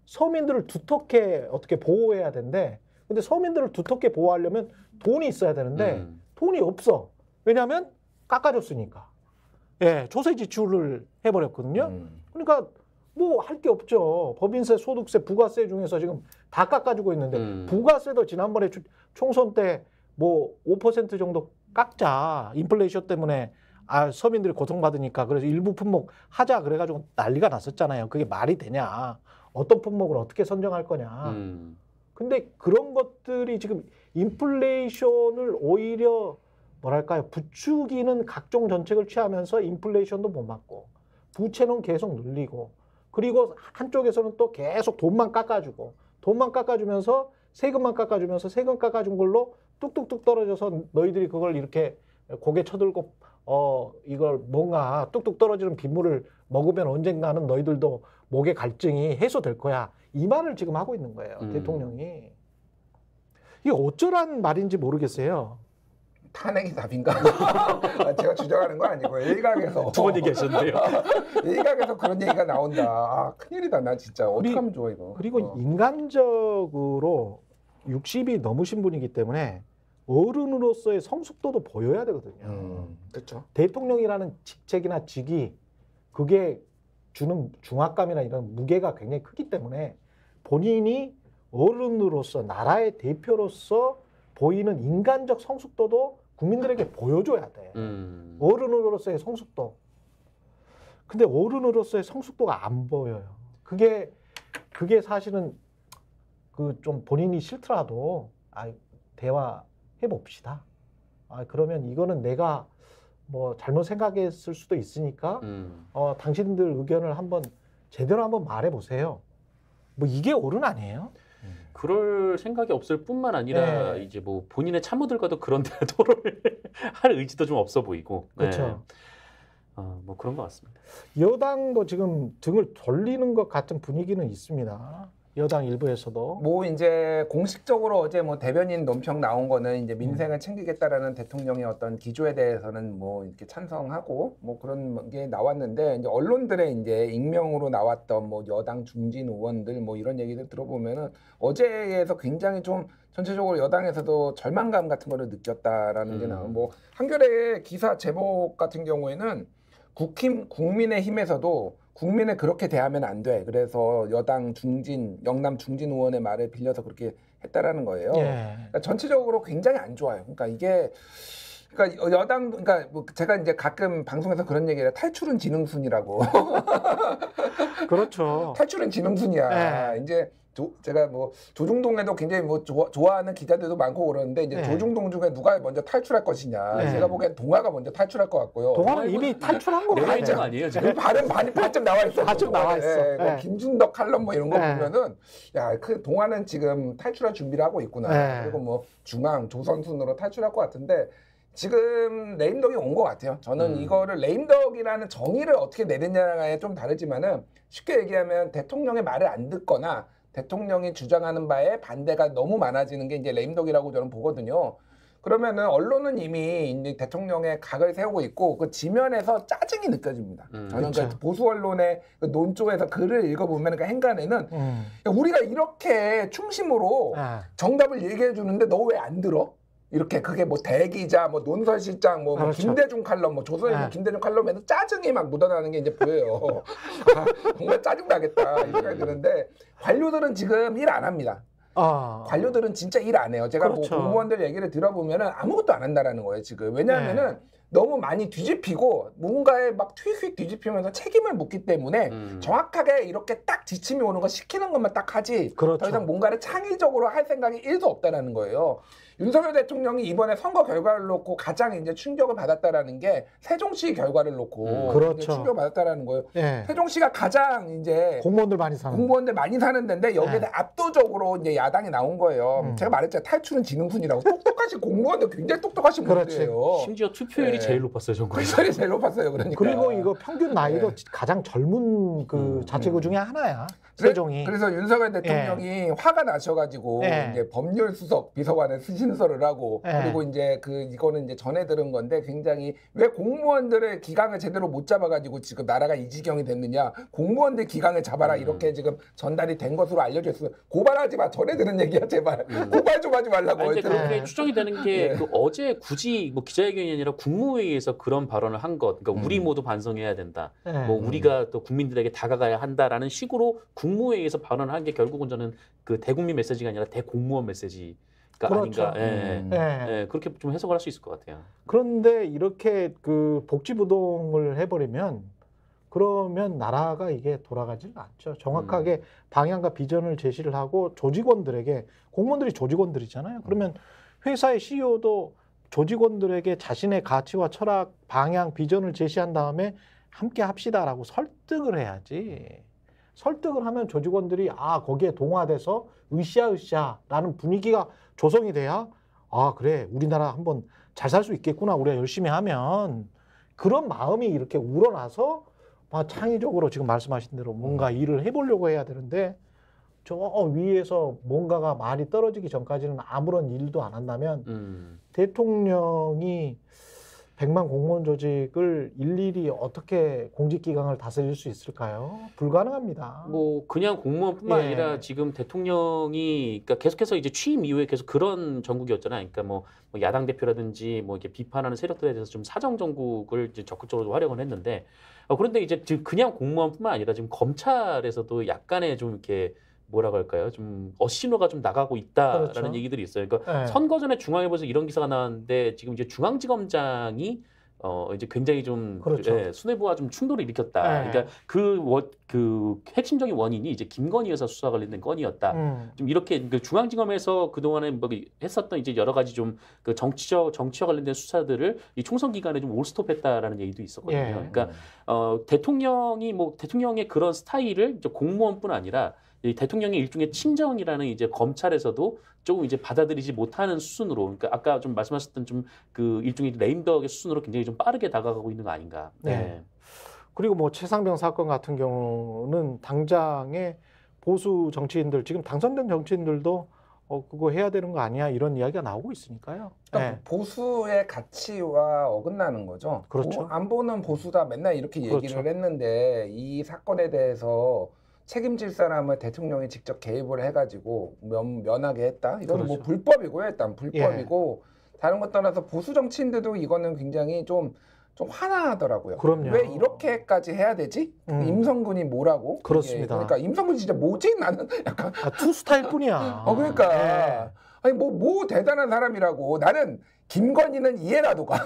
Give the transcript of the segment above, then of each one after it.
서민들을 두텁게 어떻게 보호해야 되는데, 근데 서민들을 두텁게 보호하려면 돈이 있어야 되는데 돈이 없어. 왜냐하면 깎아줬으니까. 예, 조세 지출을 해버렸거든요. 그러니까 뭐 할 게 없죠. 법인세, 소득세, 부가세 중에서 지금 다 깎아주고 있는데 부가세도 지난번에 총선 때 뭐 5% 정도 깎자. 인플레이션 때문에 서민들이 고통받으니까 그래서 일부 품목 하자 그래가지고 난리가 났었잖아요. 그게 말이 되냐. 어떤 품목을 어떻게 선정할 거냐. 근데 그런 것들이 지금 인플레이션을 오히려 뭐랄까요, 부추기는 각종 정책을 취하면서 인플레이션도 못 막고 부채는 계속 늘리고, 그리고 한쪽에서는 또 계속 돈만 깎아주면서 세금만 깎아주면서 세금 깎아준 걸로 뚝뚝뚝 떨어져서 너희들이 그걸 이렇게 고개 쳐들고 이걸 뭔가 뚝뚝 떨어지는 빗물을 먹으면 언젠가는 너희들도 목의 갈증이 해소될 거야. 이 말을 지금 하고 있는 거예요. 대통령이. 이게 어쩌란 말인지 모르겠어요. 탄핵이 답인가? 제가 주장하는 거 아니고요. 일각에서 두 번 얘기하셨는데요. 일각에서 그런 얘기가 나온다. 큰일이다. 나 진짜 어떻게 하면 좋아 이거. 그리고 인간적으로 60이 넘으신 분이기 때문에 어른으로서의 성숙도도 보여야 되거든요. 그렇죠. 대통령이라는 직책이나 직위, 그게 주는 중압감이나 이런 무게가 굉장히 크기 때문에 본인이 어른으로서, 나라의 대표로서 보이는 인간적 성숙도도 국민들에게 보여줘야 돼. 어른으로서의 성숙도. 근데 어른으로서의 성숙도가 안 보여요. 그게 사실은 좀 본인이 싫더라도 대화해 봅시다. 그러면 이거는 내가 뭐 잘못 생각했을 수도 있으니까 당신들 의견을 제대로 한번 말해 보세요. 뭐 이게 어른 아니에요? 그럴 생각이 없을 뿐만 아니라 네. 이제 뭐 본인의 참모들과도 그런 토론을 할 의지도 좀 없어 보이고. 그렇죠. 네. 뭐 그런 것 같습니다. 여당도 지금 등을 돌리는 것 같은 분위기는 있습니다. 여당 일부에서도. 뭐 이제 공식적으로 어제 뭐 대변인 논평 나온 거는 이제 민생을 챙기겠다라는 대통령의 어떤 기조에 대해서는 뭐 이렇게 찬성하고 뭐 그런 게 나왔는데, 이제 언론들의 이제 익명으로 나왔던 뭐 여당 중진 의원들 뭐 이런 얘기들 들어보면은 어제에서 굉장히 좀 전체적으로 여당에서도 절망감 같은 거를 느꼈다라는 게 나와요. 뭐 한겨레 기사 제목 같은 경우에는 국민의힘에서도 국민을 그렇게 대하면 안 돼. 그래서 여당 중진, 영남 중진 의원의 말을 빌려서 그렇게 했다라는 거예요. 그러니까 전체적으로 굉장히 안 좋아요. 그러니까 여당, 그러니까 뭐 제가 이제 가끔 방송에서 그런 얘기를 해요. 탈출은 지능순이라고. 그렇죠. 탈출은 지능순이야. 이제 제가 뭐 조중동에도 굉장히 뭐 좋아하는 기자들도 많고 그러는데, 이제 조중동 중에 누가 먼저 탈출할 것이냐. 제가 보기엔 동아가 먼저 탈출할 것 같고요. 동아는 이미 탈출한 거 같아요. 아니에요, 지금? 반쯤 나와 있어. 반쯤 나와 있어. 김준덕 칼럼 뭐 이런 거 보면은, 야, 그 동아는 지금 탈출할 준비를 하고 있구나. 그리고 뭐 중앙, 조선순으로 탈출할 것 같은데, 지금 레임덕이 온 것 같아요. 저는 이거를 레임덕이라는 정의를 어떻게 내느냐에 좀 다르지만은, 쉽게 얘기하면 대통령의 말을 안 듣거나 대통령이 주장하는 바에 반대가 너무 많아지는 게 이제 레임덕이라고 저는 보거든요. 그러면은 언론은 이미 이제 대통령의 각을 세우고 있고 그 지면에서 짜증이 느껴집니다. 저는 그렇죠. 그 보수 언론의 그 논조에서 글을 읽어보면 그 행간에는 우리가 이렇게 충심으로 정답을 얘기해 주는데 너 왜 안 들어? 이렇게 그게 뭐 대기자, 뭐 논설실장, 뭐 그렇죠. 김대중 칼럼, 뭐 조선일보 김대중 칼럼에서 짜증이 막 묻어나는 게 이제 보여요. 정말 짜증 나겠다 이 생각이 드는데, 관료들은 지금 일 안 합니다. 관료들은 진짜 일 안 해요. 제가 그렇죠. 뭐 공무원들 얘기를 들어보면은 아무것도 안 한다라는 거예요 지금. 왜냐하면은 너무 많이 뒤집히고 뭔가에 막 휙휙 뒤집히면서 책임을 묻기 때문에 정확하게 이렇게 딱 지침이 오는 거 시키는 것만 딱 하지, 그렇죠. 더 이상 뭔가를 창의적으로 할 생각이 1도 없다라는 거예요. 윤석열 대통령이 이번에 선거 결과를 놓고 가장 이제 충격을 받았다라는 게 세종시 결과를 놓고 그렇죠. 충격을 받았다라는 거예요. 세종시가 가장 이제 공무원들 많이 사는 데인데 여기에 압도적으로 이제 야당이 나온 거예요. 제가 말했잖아요. 탈출은 지능순이라고. 똑똑하신 공무원들 굉장히 똑똑하신 분들이에요. 심지어 투표율이 제일 높았어요, 전국에서. 투표율이 제일 높았어요, 그러니까. 그리고 이거 평균 나이도 가장 젊은 그 자치구 중에 하나야. 세종이. 그래서 윤석열 대통령이 화가 나셔가지고 이제 법률수석 비서관을 쓰시는 순서를 하고 네. 그리고 이제 이거는 이제 전에 들은 건데 굉장히 왜 공무원들의 기강을 제대로 못 잡아가지고 지금 나라가 이 지경이 됐느냐 공무원들 기강을 잡아라 이렇게 지금 전달이 된 것으로 알려져 있어요. 고발하지 마. 전에 들은 얘기야 제발. 고발 좀 하지 말라고. 아니, 근데 그렇게 네. 추정이 되는 게 그 어제 굳이 뭐 기자회견이 아니라 국무회의에서 그런 발언을 한 것, 그러니까 우리 모두 반성해야 된다. 네. 뭐 우리가 또 국민들에게 다가가야 한다라는 식으로 국무회의에서 발언을 한 게 결국은 저는 그 대국민 메시지가 아니라 대공무원 메시지가 그렇죠. 아닌가. 예. 네. 예, 그렇게 좀 해석을 할 수 있을 것 같아요. 그런데 이렇게 그 복지부동을 해버리면 그러면 나라가 이게 돌아가지는 않죠. 정확하게 방향과 비전을 제시를 하고 조직원들에게 공무원들이 조직원들이잖아요. 그러면 회사의 CEO도 조직원들에게 자신의 가치와 철학, 방향, 비전을 제시한 다음에 함께 합시다라고 설득을 해야지. 설득을 하면 조직원들이 거기에 동화돼서 으쌰으쌰라는 분위기가 조성이 돼야 그래 우리나라 한번 잘 살 수 있겠구나 우리가 열심히 하면 그런 마음이 이렇게 우러나서 창의적으로 지금 말씀하신 대로 뭔가 일을 해보려고 해야 되는데 저 위에서 뭔가가 말이 떨어지기 전까지는 아무런 일도 안 한다면 대통령이 100만 공무원 조직을 일일이 어떻게 공직기강을 다스릴 수 있을까요? 불가능합니다. 뭐 그냥 공무원뿐만 예. 아니라 지금 대통령이 그러니까 계속해서 이제 취임 이후에 계속 그런 정국이었잖아요. 그러니까 뭐 야당 대표라든지 뭐 이렇게 비판하는 세력들에 대해서 좀 사정 정국을 이제 적극적으로 활용을 했는데 그런데 이제 지금 그냥 공무원뿐만 아니라 지금 검찰에서도 약간의 좀 이렇게 뭐라고 할까요? 좀 신호가 좀 나가고 있다라는 그렇죠. 얘기들이 있어요. 그러니까 네. 선거 전에 중앙일보에서 이런 기사가 나왔는데 지금 이제 중앙지검장이 이제 굉장히 좀 그렇죠. 수뇌부와 좀 충돌을 일으켰다. 네. 그러니까 그 핵심적인 원인이 이제 김건희 여사 수사 관련된 건이었다. 좀 이렇게 그 중앙지검에서 그 동안에 뭐 했었던 이제 여러 가지 좀 그 정치와 관련된 수사들을 이 총선 기간에 좀 올스톱했다라는 얘기도 있었거든요. 예. 그러니까 대통령의 그런 스타일을 이제 공무원뿐 아니라 이 대통령의 일종의 친정이라는 이제 검찰에서도 조금 이제 받아들이지 못하는 수순으로, 그러니까 아까 좀 말씀하셨던 좀 그 일종의 레임덕의 수순으로 굉장히 좀 빠르게 다가가고 있는 거 아닌가. 네. 그리고 뭐 최상병 사건 같은 경우는 당장의 보수 정치인들 지금 당선된 정치인들도 그거 해야 되는 거 아니야 이런 이야기가 나오고 있으니까요. 그러니까 네. 보수의 가치와 어긋나는 거죠. 그렇죠. 안보는 보수다 맨날 이렇게 얘기를 그렇죠. 했는데 이 사건에 대해서 책임질 사람을 대통령이 직접 개입을 해가지고 면하게 했다. 이건 뭐 그렇죠. 불법이고요. 일단 불법이고 다른 것 떠나서 보수 정치인들도 이거는 굉장히 좀 화나하더라고요. 그럼요. 왜 이렇게까지 해야 되지? 임성근이 뭐라고? 그렇습니다. 그러니까 임성근 진짜 뭐지? 나는 약간 투스타일 뿐이야. 그러니까 네. 아니 뭐 대단한 사람이라고. 나는 김건희는 이해라도 가.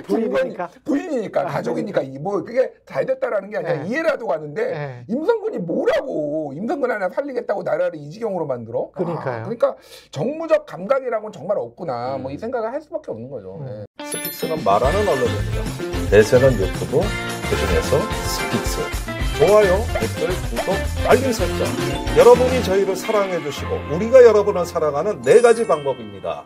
부인이니까. 부인이니까 가족이니까 뭐 그게 잘 됐다라는 게 아니라 네. 이해라도 가는데 네. 임성근이 뭐라고 임성근 하나 살리겠다고 나라를 이 지경으로 만들어? 그러니까요. 그러니까 정무적 감각이라고는 정말 없구나. 뭐 이 생각을 할 수밖에 없는 거죠. 네. 스픽스는 말하는 언론입니다. 대세는 유튜브, 그중에서 스픽스. 좋아요, 댓글, 구독, 알림 설정. 여러분이 저희를 사랑해 주시고 우리가 여러분을 사랑하는 4가지 방법입니다.